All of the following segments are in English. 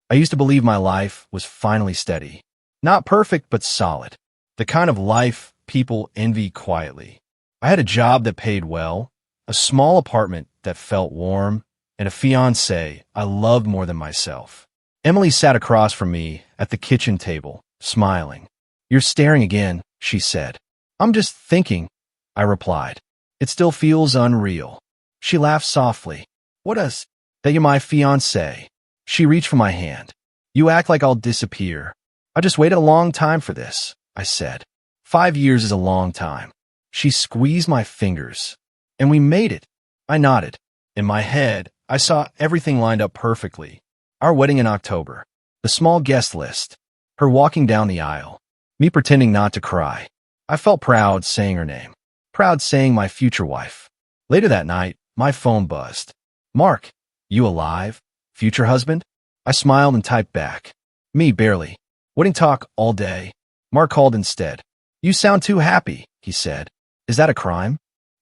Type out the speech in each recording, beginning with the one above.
I used to believe my life was finally steady. Not perfect, but solid. The kind of life people envy quietly. I had a job that paid well, a small apartment that felt warm, and a fiancé I loved more than myself. Emily sat across from me at the kitchen table, smiling. "You're staring again," she said. "I'm just thinking," I replied. "It still feels unreal." She laughed softly. "What is? That you're my fiancé." She reached for my hand. "You act like I'll disappear." "I just waited a long time for this," I said. 5 years is a long time. She squeezed my fingers. "And we made it." I nodded. In my head, I saw everything lined up perfectly. Our wedding in October. The small guest list. Her walking down the aisle. Me pretending not to cry. I felt proud saying her name. Proud saying my future wife. Later that night, my phone buzzed. "Mark, you alive? Future husband?" I smiled and typed back. "Me, barely. Wedding talk all day." Mark called instead. "You sound too happy," he said. "Is that a crime?"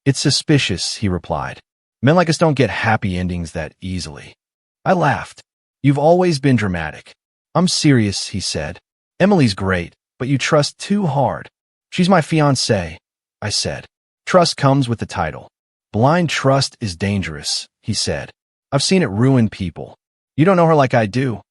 "It's suspicious," he replied. "Men like us don't get happy endings that easily." I laughed. "You've always been dramatic." "I'm serious," he said. "Emily's great, but you trust too hard." "She's my fiancée," I said. "Trust comes with the title." "Blind trust is dangerous," he said. "I've seen it ruin people." "You don't know her like I do,"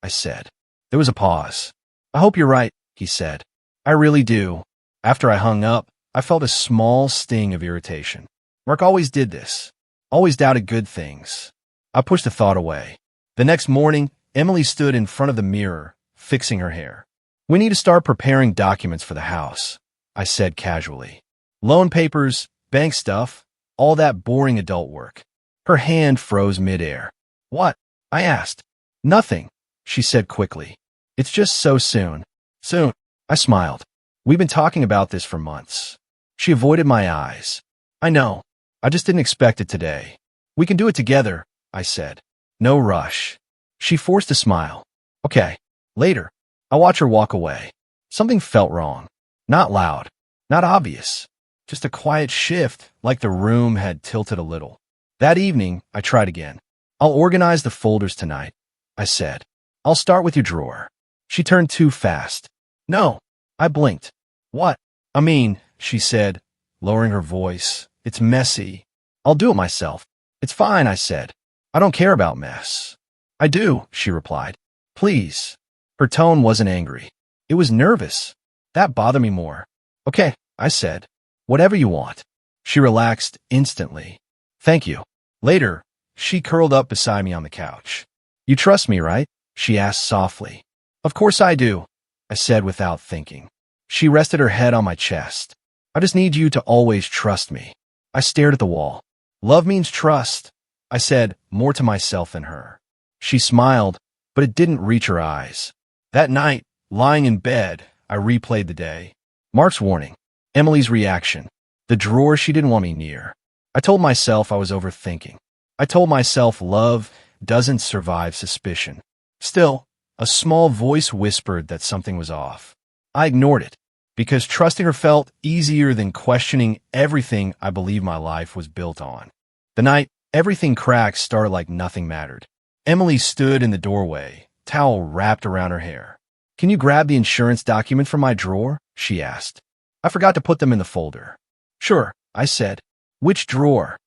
I said. There was a pause. "I hope you're right," he said. "I really do." After I hung up, I felt a small sting of irritation. Mark always did this. Always doubted good things. I pushed the thought away. The next morning, Emily stood in front of the mirror, fixing her hair. "We need to start preparing documents for the house," I said casually. "Loan papers, bank stuff, all that boring adult work." Her hand froze midair. "What?" I asked. "Nothing," she said quickly. "It's just so soon." "Soon?" I smiled. "We've been talking about this for months." She avoided my eyes. "I know. I just didn't expect it today." "We can do it together," I said. "No rush." She forced a smile. "Okay. Later." I watched her walk away. Something felt wrong. Not loud. Not obvious. Just a quiet shift, like the room had tilted a little. That evening, I tried again. "I'll organize the folders tonight," I said. "I'll start with your drawer." She turned too fast. "No." I blinked. "What?" "I mean," she said, lowering her voice, "it's messy." "I'll do it myself." "It's fine," I said. "I don't care about mess." "I do," she replied. "Please." Her tone wasn't angry. It was nervous. That bothered me more. "Okay," I said. "Whatever you want." She relaxed instantly. "Thank you." Later, she curled up beside me on the couch. "You trust me, right?" she asked softly. "Of course I do," I said without thinking. She rested her head on my chest. "I just need you to always trust me." I stared at the wall. "Love means trust," I said, more to myself than her. She smiled, but it didn't reach her eyes. That night, lying in bed, I replayed the day. Mark's warning. Emily's reaction. The drawer she didn't want me near. I told myself I was overthinking. I told myself love doesn't survive suspicion. Still, a small voice whispered that something was off. I ignored it, because trusting her felt easier than questioning everything I believed my life was built on. The night everything cracked started like nothing mattered. Emily stood in the doorway, towel wrapped around her hair. "Can you grab the insurance document from my drawer?" she asked. "I forgot to put them in the folder." "Sure," I said. "Which drawer?"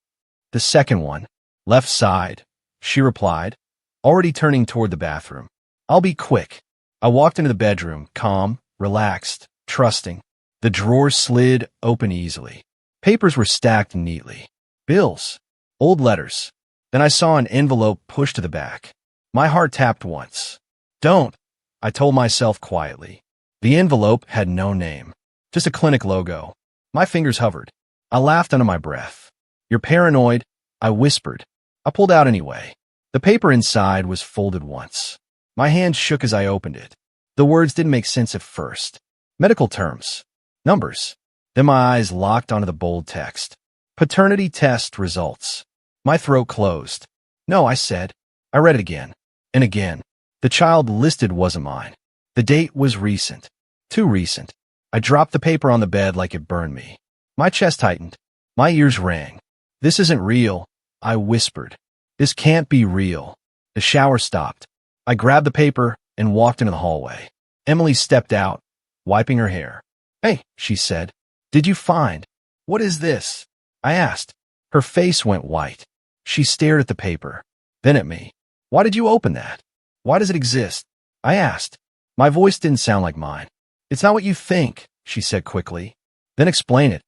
"The second one. Left side," she replied, already turning toward the bathroom. "I'll be quick." I walked into the bedroom, calm, relaxed, trusting. The drawer slid open easily. Papers were stacked neatly. Bills. Old letters. Then I saw an envelope pushed to the back. My heart tapped once. "Don't," I told myself quietly. The envelope had no name, just a clinic logo. My fingers hovered. I laughed under my breath. "You're paranoid," I whispered. I pulled out anyway. The paper inside was folded once. My hand shook as I opened it. The words didn't make sense at first. Medical terms. Numbers. Then my eyes locked onto the bold text. Paternity test results. My throat closed. "No," I said. I read it again. And again. The child listed wasn't mine. The date was recent. Too recent. I dropped the paper on the bed like it burned me. My chest tightened. My ears rang. "This isn't real," I whispered. "This can't be real." The shower stopped. I grabbed the paper and walked into the hallway. Emily stepped out, wiping her hair. "Hey," she said. "Did you find? What is this?" I asked. Her face went white. She stared at the paper, then at me. "Why did you open that? Why does it exist?" I asked. My voice didn't sound like mine. "It's not what you think," she said quickly. "Then explain it,"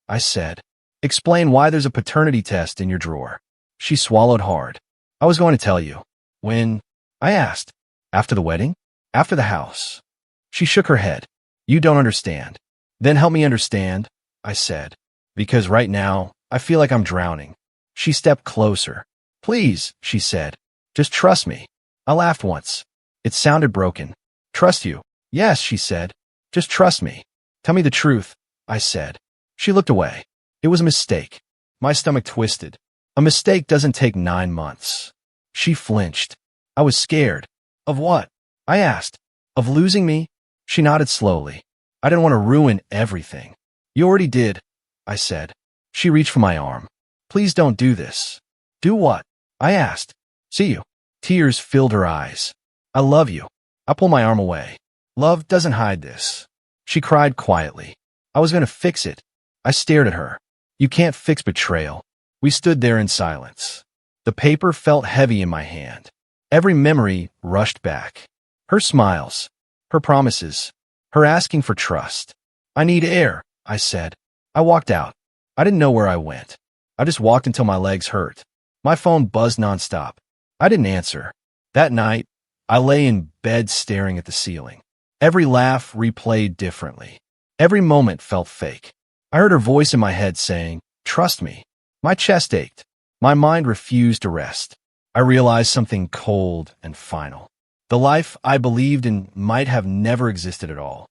I said. "Explain why there's a paternity test in your drawer." She swallowed hard. "I was going to tell you." "When?" I asked. "After the wedding? After the house?" She shook her head. "You don't understand." "Then help me understand," I said. "Because right now, I feel like I'm drowning." She stepped closer. "Please," she said. "Just trust me." I laughed once. It sounded broken. "Trust you?" "Yes," she said. "Just trust me." "Tell me the truth," I said. She looked away. "It was a mistake." My stomach twisted. "A mistake doesn't take 9 months." She flinched. I was scared. "Of what?" I asked. "Of losing me?" She nodded slowly. "I didn't want to ruin everything." "You already did," I said. She reached for my arm. "Please don't do this." "Do what?" I asked. "See you." Tears filled her eyes. "I love you." I pulled my arm away. "Love doesn't hide this." She cried quietly. "I was going to fix it." I stared at her. "You can't fix betrayal." We stood there in silence. The paper felt heavy in my hand. Every memory rushed back. Her smiles, her promises, her asking for trust. "I need air," I said. I walked out. I didn't know where I went. I just walked until my legs hurt. My phone buzzed nonstop. I didn't answer. That night, I lay in bed staring at the ceiling. Every laugh replayed differently. Every moment felt fake. I heard her voice in my head saying, "Trust me." My chest ached. My mind refused to rest. I realized something cold and final. The life I believed in might have never existed at all.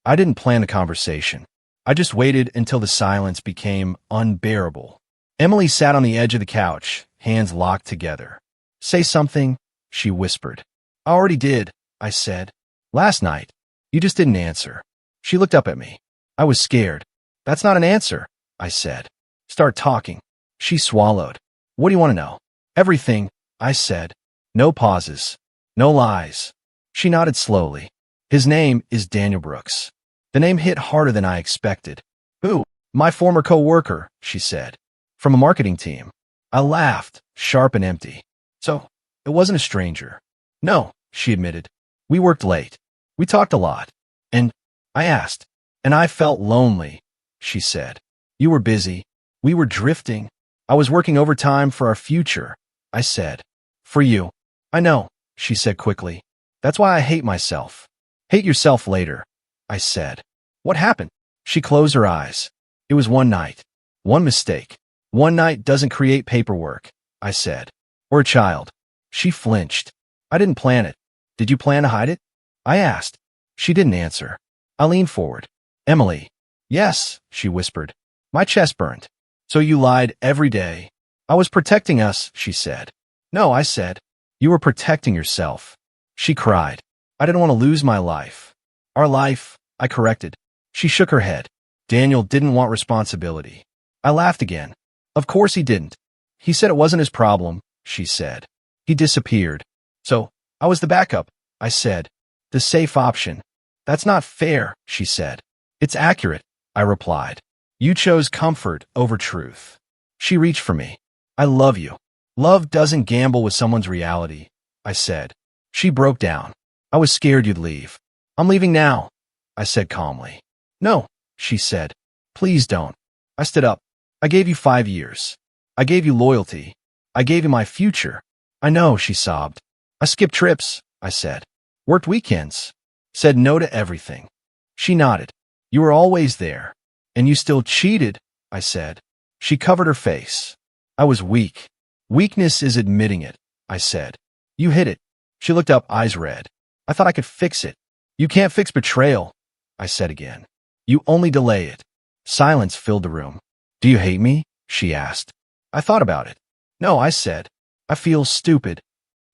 I didn't plan the conversation. I just waited until the silence became unbearable. Emily sat on the edge of the couch, hands locked together. "Say something," she whispered. "I already did," I said. "Last night. You just didn't answer." She looked up at me. I was scared. "That's not an answer," I said. "Start talking." She swallowed. "What do you want to know?" "Everything," I said. No pauses. No lies. She nodded slowly. "His name is Daniel Brooks." The name hit harder than I expected. "Who?" "My former co-worker," she said. "From a marketing team." I laughed, sharp and empty. "So, it wasn't a stranger." "No," she admitted. "We worked late. We talked a lot." "And?" I asked. "And I felt lonely," she said. "You were busy. We were drifting. I was working overtime for our future," I said. "For you." "I know," she said quickly. "That's why I hate myself." "Hate yourself later," I said. "What happened?" She closed her eyes. "It was one night. One mistake. One night doesn't create paperwork," I said. "Or a child." She flinched. "I didn't plan it." "Did you plan to hide it?" I asked. She didn't answer. I leaned forward. "Emily." "Yes," she whispered. My chest burned. "So you lied every day." "I was protecting us," she said. "No," I said. "You were protecting yourself." She cried. "I didn't want to lose my life." "Our life," I corrected. She shook her head. "Daniel didn't want responsibility." I laughed again. "Of course he didn't. He said it wasn't his problem," she said. "He disappeared. So, I was the backup," I said. "The safe option." "That's not fair," she said. "It's accurate," I replied. "You chose comfort over truth." She reached for me. "I love you." "Love doesn't gamble with someone's reality," I said. She broke down. "I was scared you'd leave." "I'm leaving now," I said calmly. "No," she said. "Please don't." I stood up. "I gave you 5 years. I gave you loyalty. I gave you my future." "I know," she sobbed. "I skipped trips," I said. "Worked weekends. Said no to everything." She nodded. "You were always there. And you still cheated," I said. She covered her face. "I was weak." "Weakness is admitting it," I said. "You hid it." She looked up, eyes red. "I thought I could fix it." "You can't fix betrayal," I said again. "You only delay it." Silence filled the room. "Do you hate me?" she asked. I thought about it. "No," I said. "I feel stupid."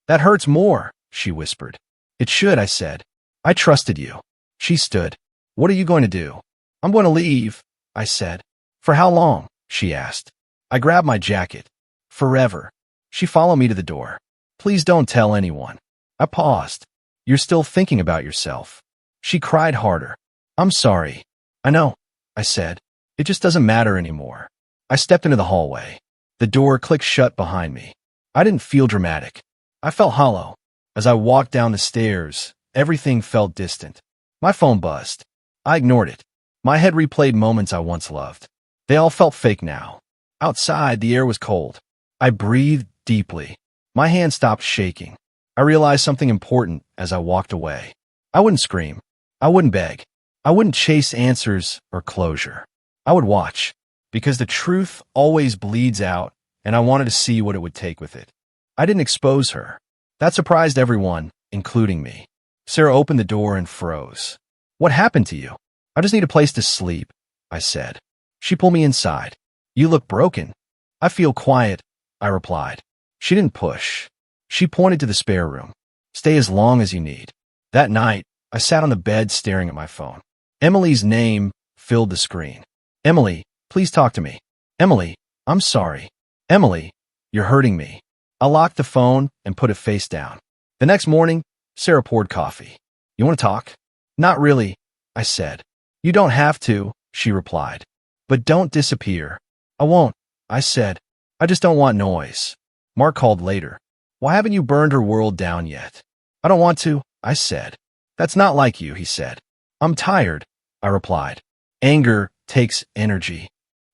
"That hurts more," she whispered. "It should," I said. "I trusted you." She stood. "What are you going to do?" "I'm going to leave," I said. "For how long?" she asked. I grabbed my jacket. "Forever." She followed me to the door. "Please don't tell anyone." I paused. You're still thinking about yourself. She cried harder. I'm sorry. I know, I said. It just doesn't matter anymore. I stepped into the hallway. The door clicked shut behind me. I didn't feel dramatic. I felt hollow. As I walked down the stairs, everything felt distant. My phone buzzed. I ignored it. My head replayed moments I once loved. They all felt fake now. Outside, the air was cold. I breathed deeply. My hand stopped shaking. I realized something important as I walked away. I wouldn't scream. I wouldn't beg. I wouldn't chase answers or closure. I would watch, because the truth always bleeds out, and I wanted to see what it would take with it. I didn't expose her. That surprised everyone, including me. Sarah opened the door and froze. What happened to you? I just need a place to sleep, I said. She pulled me inside. You look broken. I feel quiet, I replied. She didn't push. She pointed to the spare room. Stay as long as you need. That night, I sat on the bed staring at my phone. Emily's name filled the screen. Emily, please talk to me. Emily, I'm sorry. Emily, you're hurting me. I locked the phone and put it face down. The next morning, Sarah poured coffee. You want to talk? Not really, I said. You don't have to, she replied. But don't disappear. I won't, I said. I just don't want noise. Mark called later. Why haven't you burned her world down yet? I don't want to, I said. That's not like you, he said. I'm tired, I replied. Anger takes energy.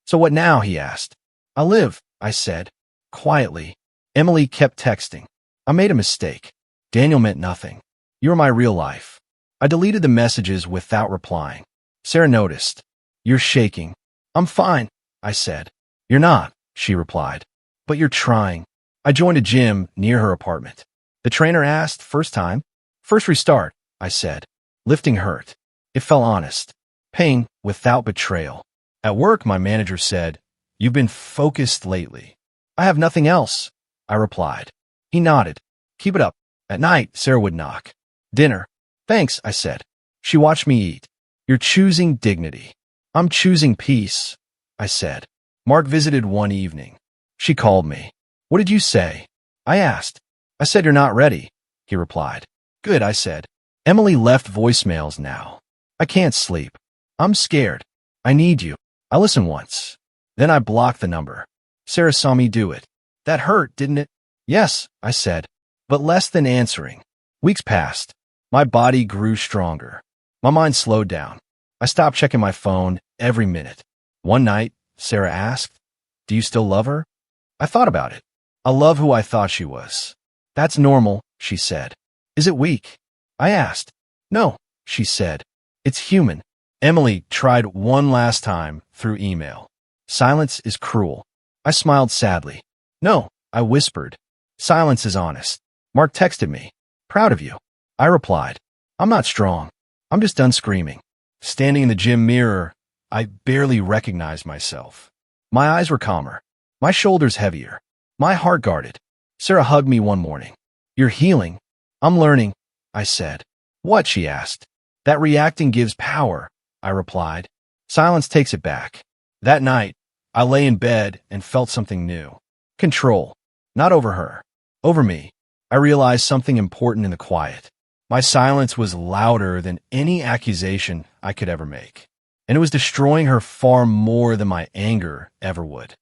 So what now, he asked. I live, I said, quietly. Emily kept texting. I made a mistake. Daniel meant nothing. You're my real life. I deleted the messages without replying. Sarah noticed. You're shaking. I'm fine, I said. You're not, she replied. But you're trying. I joined a gym near her apartment. The trainer asked, first time? First restart, I said. Lifting hurt. It felt honest. Pain without betrayal. At work, my manager said, You've been focused lately. I have nothing else, I replied. He nodded. Keep it up. At night, Sarah would knock. Dinner. Thanks, I said. She watched me eat. You're choosing dignity. I'm choosing peace, I said. Mark visited one evening. She called me. What did you say? I asked. I said you're not ready, he replied. Good, I said. Emily left voicemails now. I can't sleep. I'm scared. I need you. I listened once. Then I blocked the number. Sarah saw me do it. That hurt, didn't it? Yes, I said, but less than answering. Weeks passed. My body grew stronger. My mind slowed down. I stopped checking my phone every minute. One night, Sarah asked, Do you still love her? I thought about it. I love who I thought she was. That's normal, she said. Is it weak? I asked. No, she said. It's human. Emily tried one last time through email. Silence is cruel. I smiled sadly. No, I whispered. Silence is honest. Mark texted me. Proud of you. I replied. I'm not strong. I'm just done screaming. Standing in the gym mirror, I barely recognized myself. My eyes were calmer. My shoulders heavier. My heart guarded. Sarah hugged me one morning. You're healing. I'm learning, I said. What, she asked. That reacting gives power, I replied. Silence takes it back. That night, I lay in bed and felt something new. Control. Not over her. Over me. I realized something important in the quiet. My silence was louder than any accusation I could ever make. And it was destroying her far more than my anger ever would.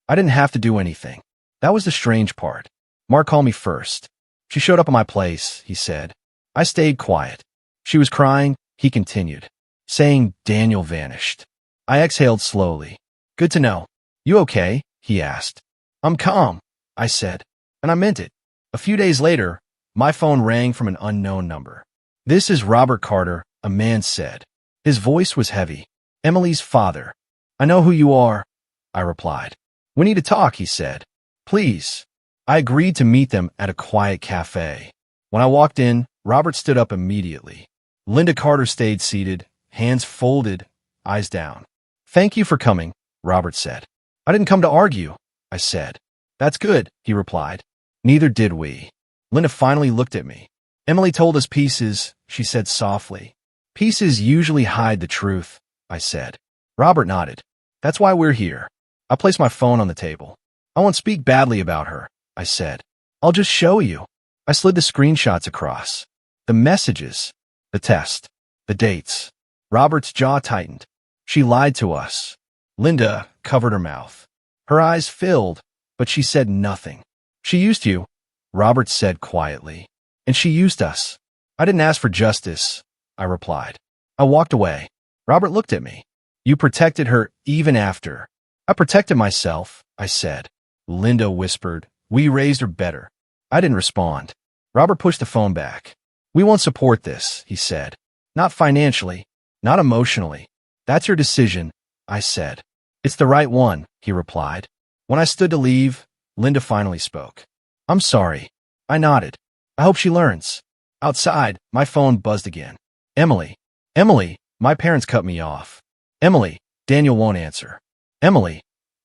I didn't have to do anything. That was the strange part. Mark called me first. She showed up at my place, he said. I stayed quiet. She was crying, he continued, saying Daniel vanished. I exhaled slowly. Good to know. You okay? He asked. I'm calm, I said, and I meant it. A few days later, my phone rang from an unknown number. This is Robert Carter, a man said. His voice was heavy. Emily's father. I know who you are, I replied. We need to talk, he said. Please. I agreed to meet them at a quiet cafe. When I walked in, Robert stood up immediately. Linda Carter stayed seated, hands folded, eyes down. Thank you for coming, Robert said. I didn't come to argue, I said. That's good, he replied. Neither did we. Linda finally looked at me. Emily told us pieces, she said softly. Pieces usually hide the truth, I said. Robert nodded. That's why we're here. I placed my phone on the table. I won't speak badly about her, I said. I'll just show you. I slid the screenshots across. The messages, the test, the dates. Robert's jaw tightened. She lied to us. Linda covered her mouth. Her eyes filled, but she said nothing. She used you, Robert said quietly. And she used us. I didn't ask for justice, I replied. I walked away. Robert looked at me. You protected her even after. I protected myself, I said. Linda whispered. We raised her better. I didn't respond. Robert pushed the phone back. We won't support this, he said. Not financially, not emotionally. That's your decision, I said. It's the right one, he replied. When I stood to leave, Linda finally spoke. I'm sorry. I nodded. I hope she learns. Outside, my phone buzzed again. Emily. Emily, my parents cut me off. Emily, Daniel won't answer. Emily,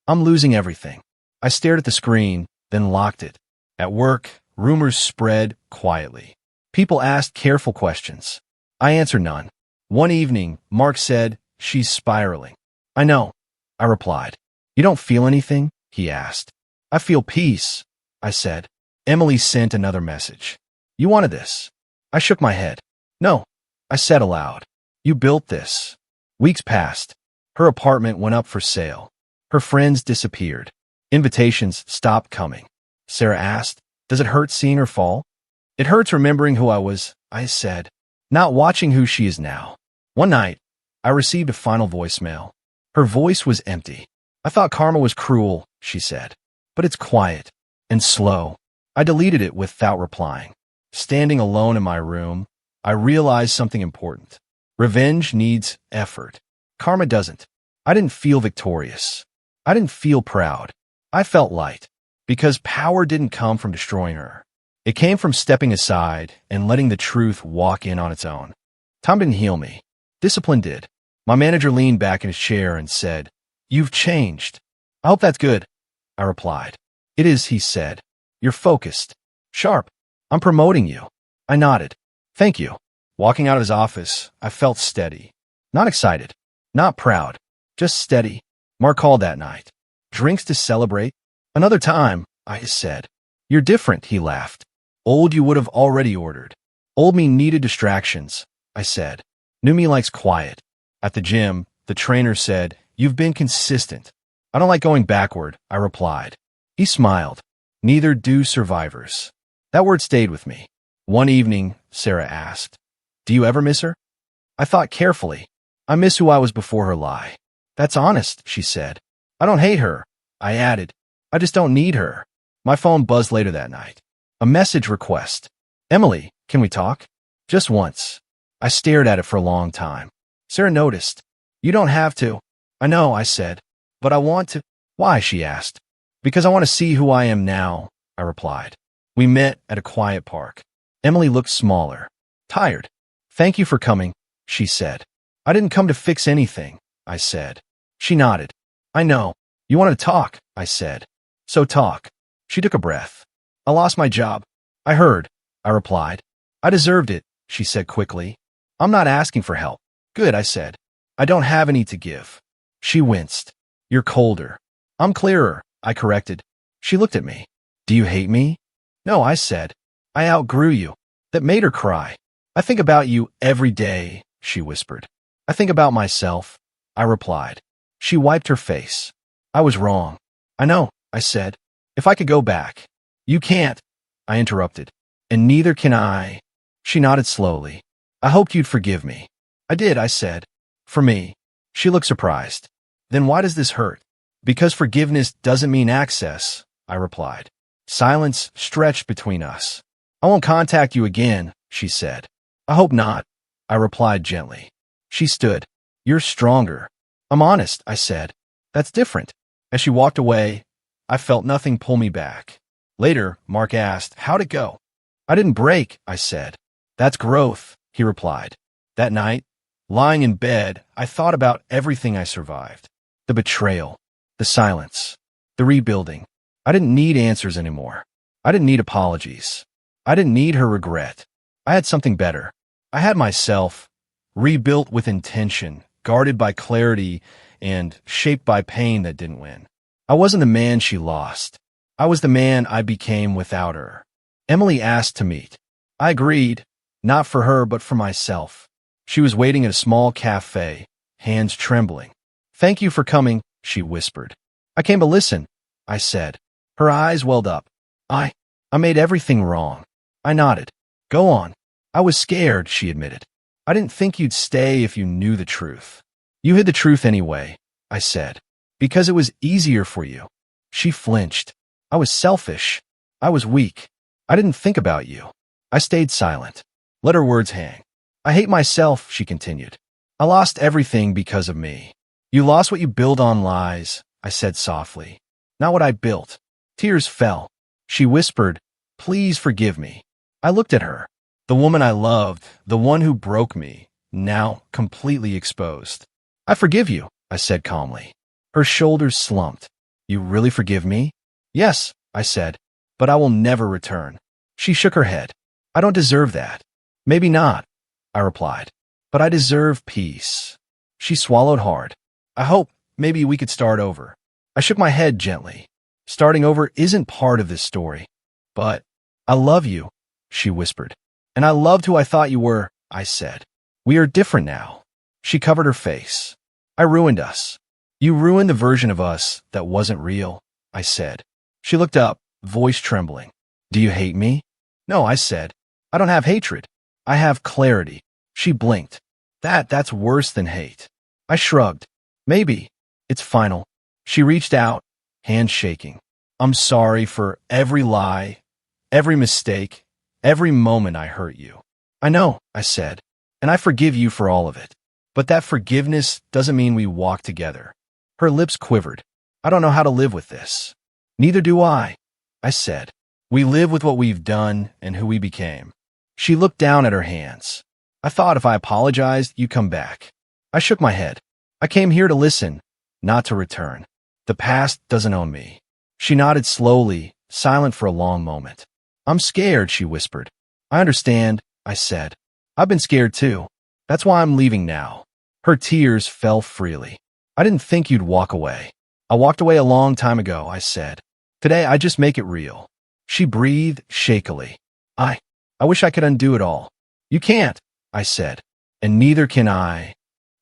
I'm losing everything. I stared at the screen, then locked it. At work, rumors spread quietly. People asked careful questions. I answered none. One evening, Mark said, she's spiraling. I know, I replied. You don't feel anything? He asked. I feel peace, I said. Emily sent another message. You wanted this. I shook my head. No, I said aloud. You built this. Weeks passed. Her apartment went up for sale. Her friends disappeared. Invitations stopped coming. Sarah asked, does it hurt seeing her fall? It hurts remembering who I was, I said, not watching who she is now. One night, I received a final voicemail. Her voice was empty. I thought karma was cruel, she said, but it's quiet and slow. I deleted it without replying. Standing alone in my room, I realized something important. Revenge needs effort. Karma doesn't. I didn't feel victorious. I didn't feel proud. I felt light, because power didn't come from destroying her. It came from stepping aside and letting the truth walk in on its own. Time didn't heal me. Discipline did. My manager leaned back in his chair and said, You've changed. I hope that's good, I replied. It is, he said. You're focused. Sharp. I'm promoting you. I nodded. Thank you. Walking out of his office, I felt steady. Not excited. Not proud. Just steady. Mark called that night. Drinks to celebrate? Another time, I said. You're different, he laughed. Old you would have already ordered. Old me needed distractions, I said. New me likes quiet. At the gym, the trainer said, You've been consistent. I don't like going backward, I replied. He smiled. Neither do survivors. That word stayed with me. One evening, Sarah asked, Do you ever miss her? I thought carefully. I miss who I was before her lie. That's honest, she said. I don't hate her, I added. I just don't need her. My phone buzzed later that night. A message request. Emily, can we talk? Just once. I stared at it for a long time. Sarah noticed. You don't have to. I know, I said. But I want to. Why, she asked. Because I want to see who I am now, I replied. We met at a quiet park. Emily looked smaller. Tired. Thank you for coming, she said. I didn't come to fix anything, I said. She nodded. I know. You wanted to talk, I said. So talk. She took a breath. I lost my job. I heard, I replied. I deserved it, she said quickly. I'm not asking for help. Good, I said. I don't have any to give. She winced. You're colder. I'm clearer, I corrected. She looked at me. Do you hate me? No, I said. I outgrew you. That made her cry. I think about you every day, she whispered. I think about myself, I replied. She wiped her face. I was wrong. I know, I said. If I could go back. You can't, I interrupted. And neither can I. She nodded slowly. I hoped you'd forgive me. I did, I said. For me. She looked surprised. Then why does this hurt? Because forgiveness doesn't mean access, I replied. Silence stretched between us. I won't contact you again, she said. I hope not, I replied gently. She stood. You're stronger. I'm honest, I said. That's different. As she walked away, I felt nothing pull me back. Later, Mark asked, How'd it go? I didn't break, I said. That's growth, he replied. That night, lying in bed, I thought about everything I survived. The betrayal, the silence, the rebuilding. I didn't need answers anymore. I didn't need apologies. I didn't need her regret. I had something better. I had myself, rebuilt with intention, guarded by clarity, and shaped by pain that didn't win. I wasn't the man she lost. I was the man I became without her. Emily asked to meet. I agreed, not for her but for myself. She was waiting at a small cafe, hands trembling. Thank you for coming, she whispered. I came to listen, I said. Her eyes welled up. I made everything wrong. I nodded. Go on. I was scared, she admitted. I didn't think you'd stay if you knew the truth. You hid the truth anyway, I said. Because it was easier for you. She flinched. I was selfish. I was weak. I didn't think about you. I stayed silent. Let her words hang. I hate myself, she continued. I lost everything because of me. You lost what you build on lies, I said softly. Not what I built. Tears fell. She whispered, please forgive me. I looked at her. The woman I loved, the one who broke me, now completely exposed. I forgive you, I said calmly. Her shoulders slumped. You really forgive me? Yes, I said, but I will never return. She shook her head. I don't deserve that. Maybe not, I replied, but I deserve peace. She swallowed hard. I hope maybe we could start over. I shook my head gently. Starting over isn't part of this story. But I love you, she whispered. And I loved who I thought you were, I said. We are different now. She covered her face. I ruined us. You ruined the version of us that wasn't real, I said. She looked up, voice trembling. Do you hate me? No, I said. I don't have hatred. I have clarity. She blinked. That's worse than hate. I shrugged. Maybe. It's final. She reached out, hand shaking. I'm sorry for every lie, every mistake, every moment I hurt you. I know, I said, and I forgive you for all of it. But that forgiveness doesn't mean we walk together. Her lips quivered. I don't know how to live with this. Neither do I said. We live with what we've done and who we became. She looked down at her hands. I thought if I apologized, you'd come back. I shook my head. I came here to listen, not to return. The past doesn't own me. She nodded slowly, silent for a long moment. I'm scared, she whispered. I understand, I said. I've been scared too. That's why I'm leaving now. Her tears fell freely. I didn't think you'd walk away. I walked away a long time ago, I said. Today I just make it real. She breathed shakily. I wish I could undo it all. You can't, I said. And neither can I.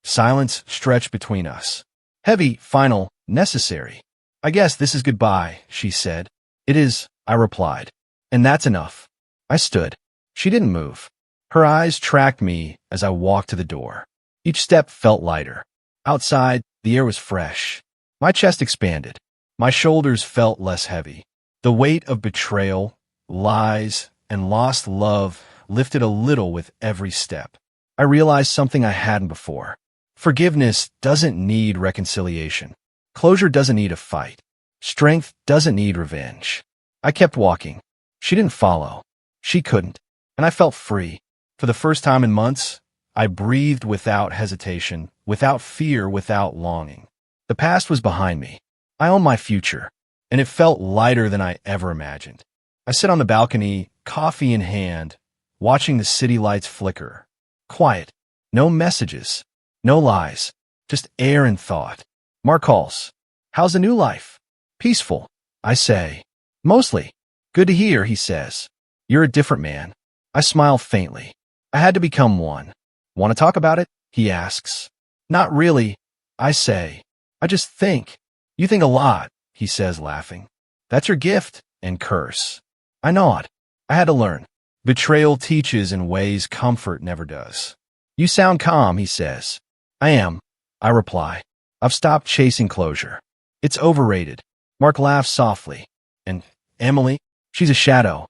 Silence stretched between us. Heavy, final, necessary. I guess this is goodbye, she said. It is, I replied. And that's enough. I stood. She didn't move. Her eyes tracked me as I walked to the door. Each step felt lighter. Outside, the air was fresh. My chest expanded. My shoulders felt less heavy. The weight of betrayal, lies, and lost love lifted a little with every step. I realized something I hadn't before. Forgiveness doesn't need reconciliation. Closure doesn't need a fight. Strength doesn't need revenge. I kept walking. She didn't follow. She couldn't. And I felt free. For the first time in months, I breathed without hesitation, without fear, without longing. The past was behind me. I owned my future, and it felt lighter than I ever imagined. I sit on the balcony, coffee in hand, watching the city lights flicker. Quiet. No messages. No lies. Just air and thought. Mark calls. How's the new life? Peaceful, I say. Mostly. Good to hear, he says. You're a different man. I smile faintly. I had to become one. Want to talk about it? He asks. Not really, I say. I just think. You think a lot, he says, laughing. That's your gift and curse. I nod. I had to learn. Betrayal teaches in ways comfort never does. You sound calm, he says. I am, I reply. I've stopped chasing closure. It's overrated. Mark laughs softly. And Emily? She's a shadow.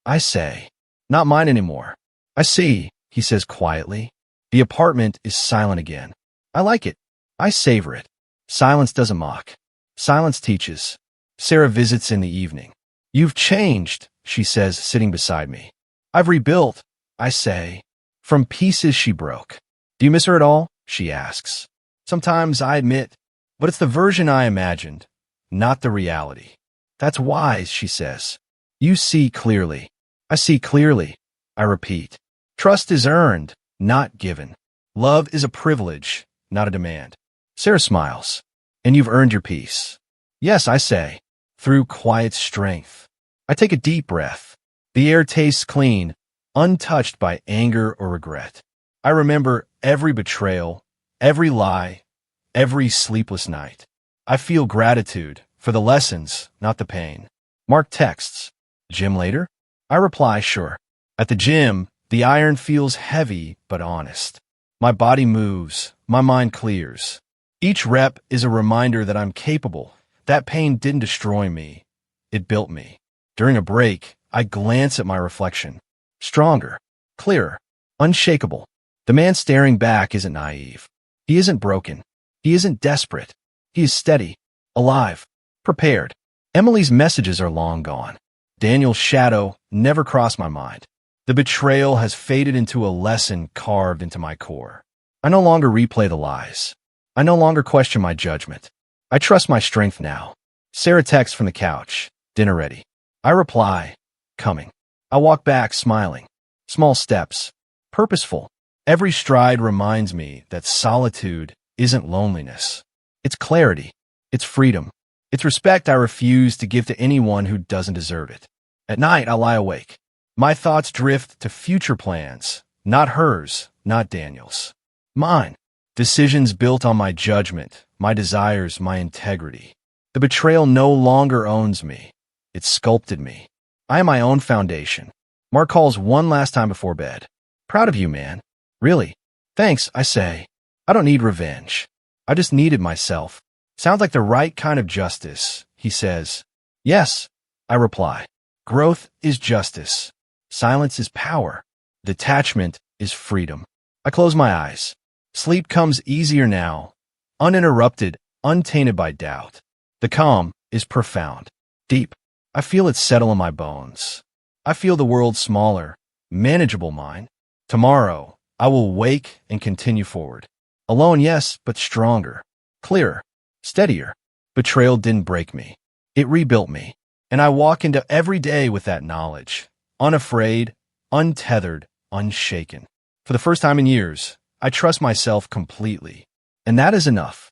I say. Not mine anymore. I see, he says quietly. The apartment is silent again. I like it. I savor it. Silence doesn't mock. Silence teaches. Sarah visits in the evening. You've changed, she says, sitting beside me. I've rebuilt, I say. From pieces she broke. Do you miss her at all? She asks. Sometimes, I admit, but it's the version I imagined, not the reality. That's wise, she says. You see clearly. I see clearly, I repeat. Trust is earned, not given. Love is a privilege, not a demand. Sarah smiles. And you've earned your peace. Yes, I say, through quiet strength. I take a deep breath. The air tastes clean, untouched by anger or regret. I remember every betrayal, every lie, every sleepless night. I feel gratitude for the lessons, not the pain. Mark texts, "Gym later?" I reply, "Sure." At the gym, the iron feels heavy but honest. My body moves, my mind clears. Each rep is a reminder that I'm capable. That pain didn't destroy me, it built me. During a break, I glance at my reflection. Stronger, clearer, unshakable. The man staring back isn't naive. He isn't broken. He isn't desperate. He is steady, alive, prepared. Emily's messages are long gone. Daniel's shadow never crossed my mind. The betrayal has faded into a lesson carved into my core. I no longer replay the lies. I no longer question my judgment. I trust my strength now. Sarah texts from the couch, "Dinner ready." I reply, "Coming." I walk back smiling. Small steps, purposeful. Every stride reminds me that solitude isn't loneliness. It's clarity. It's freedom. It's respect I refuse to give to anyone who doesn't deserve it. At night, I lie awake. My thoughts drift to future plans, not hers, not Daniel's. Mine. Decisions built on my judgment, my desires, my integrity. The betrayal no longer owns me. It sculpted me. I am my own foundation. Mark calls one last time before bed. "Proud of you, man." "Really?" "Thanks," I say. "I don't need revenge. I just needed myself." "Sounds like the right kind of justice," he says. "Yes," I reply. Growth is justice. Silence is power. Detachment is freedom. I close my eyes. Sleep comes easier now, uninterrupted, untainted by doubt. The calm is profound, deep. I feel it settle in my bones. I feel the world smaller, manageable mine. Tomorrow, I will wake and continue forward. Alone, yes, but stronger, clearer, steadier. Betrayal didn't break me. It rebuilt me. And I walk into every day with that knowledge, unafraid, untethered, unshaken. For the first time in years, I trust myself completely. And that is enough.